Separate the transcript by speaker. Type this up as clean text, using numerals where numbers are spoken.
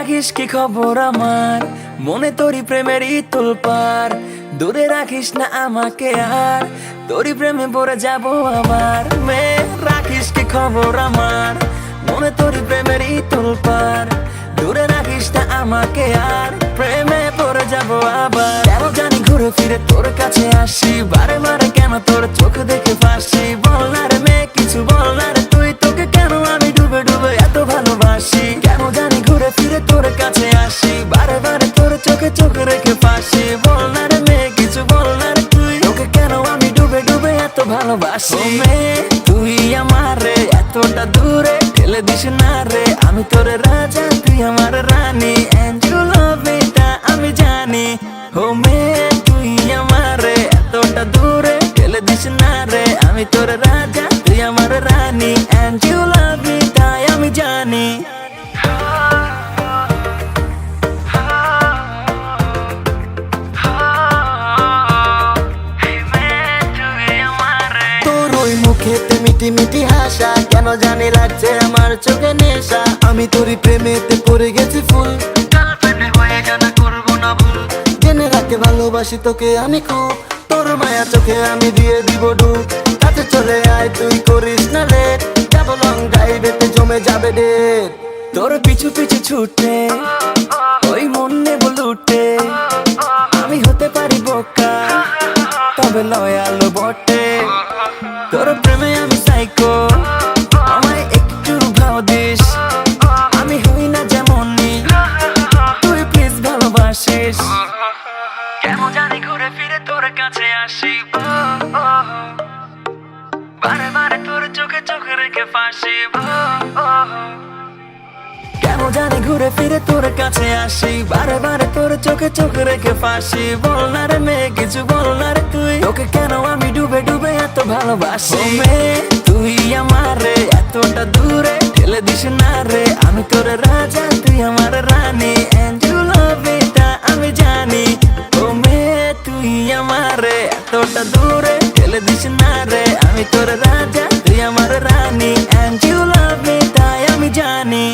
Speaker 1: রাখিস কি খবর আমার, মনে তোরি প্রেমেরই তোলপার। দূরে রাখিস না আমাকে আর, তোরি প্রেমে পড়ে যাব আবার। মেয়ে রাখিস কি খবর আমার, মনে তোরি প্রেমেরই তোলপার। দূরে রাখিস না আমাকে আর, প্রেমে পড়ে যাব আবার। কেন জানি ঘুরে ফিরে তোর কাছে আসি, বারে বারে কেন তোর চোখ দেখে ফাঁসি। বল না রে মেয়ে কিছু বল না রে তুই, তোকে কেন আমি ডুবে ডুবে এত ভালোবাসি। কেন জানি ঘুরে ফিরে তোর কাছে আসি, বারে বারে তোর চোখে চোখ রেখে ফাঁসি। বল না রে মেয়ে কিছু বল না রে তুই, তোকে কেন আমি ডুবে ডুবে এত ভালোবাসি। মেয়ে তুই আমারে এতটা দূরে ঠেলে দিস না রে, আমি তোর রাজা তুই আমার রানী। And you love me তা আমি জানি। ও মেয়ে তুই আমারে এতটা দূরে ঠেলে দিস না রে, আমি তোর রাজা তুই আমার রানী। And you love me তাই আমি জানি।
Speaker 2: তোর ওই মুখেতে মিটি মিটি হাসা, কেন জানি লাগছে আমার চোখে নেশা। আমি তোরই প্রেমেতে পড়ে গেছি ফুল, গার্লফ্রেন্ড হয়ে জানা করবো না ভুল। জেনে রাখতে ভালোবাসি তোকে আমি খুব, তোর মায়া চোখে আমি দিয়ে দিব ডুব। কাছে চলে আয় তুই করিস না লেট, যাবো লং ড্রাইভেতে জমে যাবে ডেট।
Speaker 1: তোর পিছু পিছু ছুটে ওই মন নেব লুটে, আমি হতে পারি বোকা তবে লয়াল বটে। তোর প্রেমে আমি সাইকো, আমায় একটু ভাও দিস। আমি হই না যেমনই তুই প্লিজ ভালোবাসিস। কেন জানি ঘুরে ফিরে তোর কাছে আসি, বারে বারে তোর চোখে চোখ রেখে ফাঁসি। কেন জানি ঘুরে ফিরে তোর কাছে আসি, বারে বারে তোর চোখে চোখ রেখে ফাঁসি। বল না রে মেয়ে কিছু বল না রে তুই, তোকে কেন আমি ডুবে ডুবে এত ভালোবাসি। মেয়ে তুই আমারে এতটা দূরে ঠেলে দিস না রে, আমি তোর রাজা তুই আমার রানী। And you love me তা আমি জানি। ও মেয়ে তুই আমারে এতটা দূরে ঠেলে দিস না রে, আমি তোর রাজা তুই আমার রানী। And you love me তাই আমি জানি।